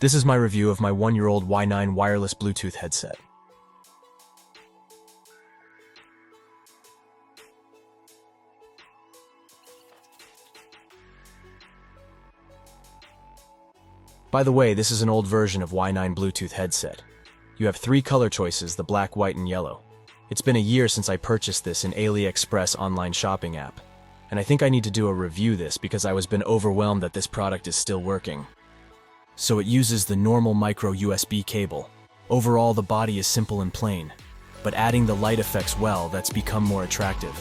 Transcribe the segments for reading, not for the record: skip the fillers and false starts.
This is my review of my 1-year-old Y9 wireless Bluetooth headset. By the way, this is an old version of Y9 Bluetooth headset. You have 3 color choices, the black, white, and yellow. It's been a year since I purchased this in AliExpress online shopping app. And I think I need to do a review this because I was been overwhelmed that this product is still working. So it uses the normal micro USB cable. Overall, the body is simple and plain, but adding the light effects, well, that's become more attractive.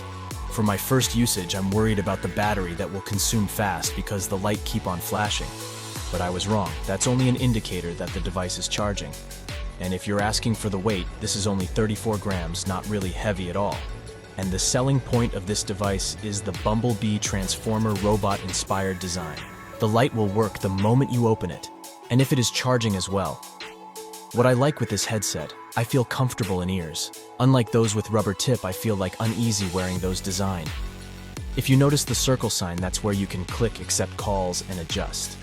For my first usage, I'm worried about the battery that will consume fast because the light keep on flashing. But I was wrong. That's only an indicator that the device is charging. And if you're asking for the weight, this is only 34 grams, not really heavy at all. And the selling point of this device is the Bumblebee Transformer robot-inspired design. The light will work the moment you open it, and if it is charging as well. What I like with this headset, I feel comfortable in ears. Unlike those with rubber tip, I feel like uneasy wearing those design. If you notice the circle sign, that's where you can click accept calls and adjust.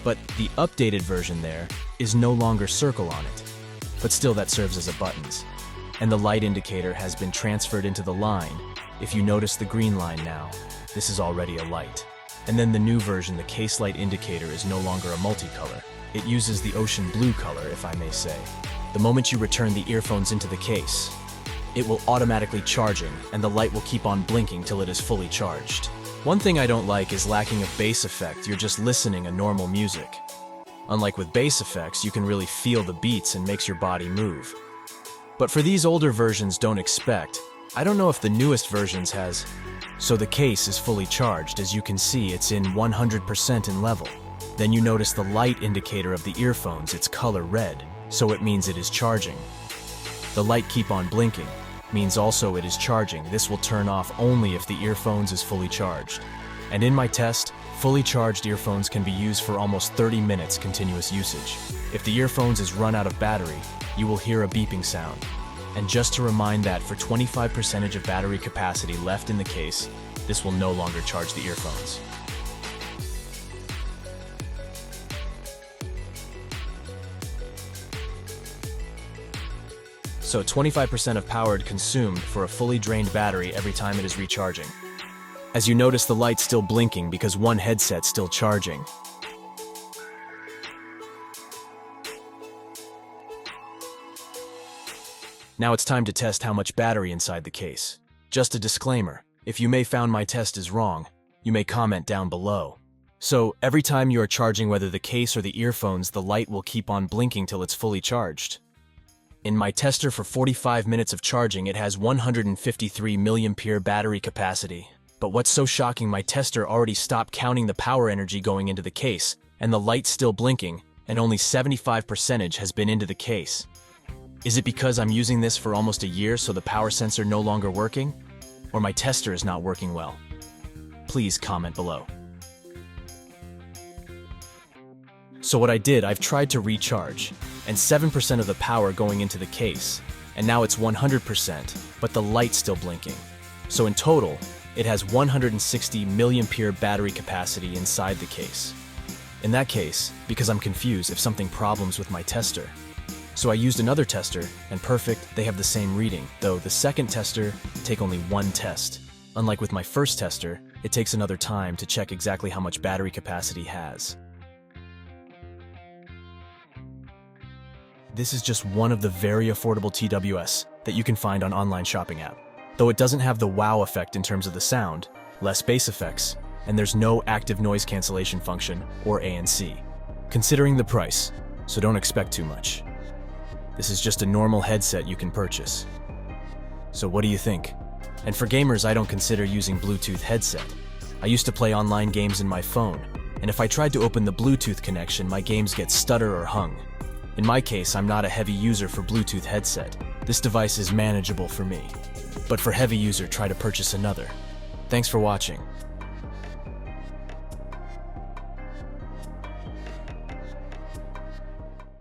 But the updated version there is no longer circle on it, but still that serves as a buttons. And the light indicator has been transferred into the line. If you notice the green line now, this is already a light. And then the new version, the case light indicator, is no longer a multicolor. It uses the ocean blue color, if I may say. The moment you return the earphones into the case, it will automatically charging, and the light will keep on blinking till it is fully charged. One thing I don't like is lacking of bass effect. You're just listening a normal music. Unlike with bass effects, you can really feel the beats and makes your body move. But for these older versions, don't expect. I don't know if the newest versions has. So the case is fully charged. As you can see, it's in 100% in level. Then you notice the light indicator of the earphones, it's color red, so it means it is charging. The light keep on blinking, means also it is charging. This will turn off only if the earphones is fully charged. And in my test, fully charged earphones can be used for almost 30 minutes continuous usage. If the earphones is run out of battery, you will hear a beeping sound. And just to remind that for 25% of battery capacity left in the case, this will no longer charge the earphones. So 25% of power consumed for a fully drained battery every time it is recharging. As you notice, the light's still blinking because one headset's still charging. Now it's time to test how much battery inside the case. Just a disclaimer, if you may found my test is wrong, you may comment down below. So every time you are charging, whether the case or the earphones, the light will keep on blinking till it's fully charged. In my tester for 45 minutes of charging, it has 153 mAh battery capacity. But what's so shocking, my tester already stopped counting the power energy going into the case, and the light's still blinking, and only 75% has been into the case. Is it because I'm using this for almost a year, so the power sensor no longer working? Or my tester is not working well? Please comment below. So what I did, I've tried to recharge, and 7% of the power going into the case, and now it's 100%, but the light's still blinking. So in total, it has 160 mAh battery capacity inside the case. In that case, because I'm confused if something problems with my tester. So I used another tester, and perfect, they have the same reading, though the second tester take only one test. Unlike with my first tester, it takes another time to check exactly how much battery capacity has. This is just one of the very affordable TWS that you can find on online shopping app. Though it doesn't have the wow effect in terms of the sound, less bass effects, and there's no active noise cancellation function or ANC. Considering the price, so don't expect too much. This is just a normal headset you can purchase. So what do you think? And for gamers, I don't consider using Bluetooth headset. I used to play online games in my phone, and if I tried to open the Bluetooth connection, my games get stutter or hung. In my case, I'm not a heavy user for Bluetooth headset. This device is manageable for me. But for heavy user, try to purchase another. Thanks for watching.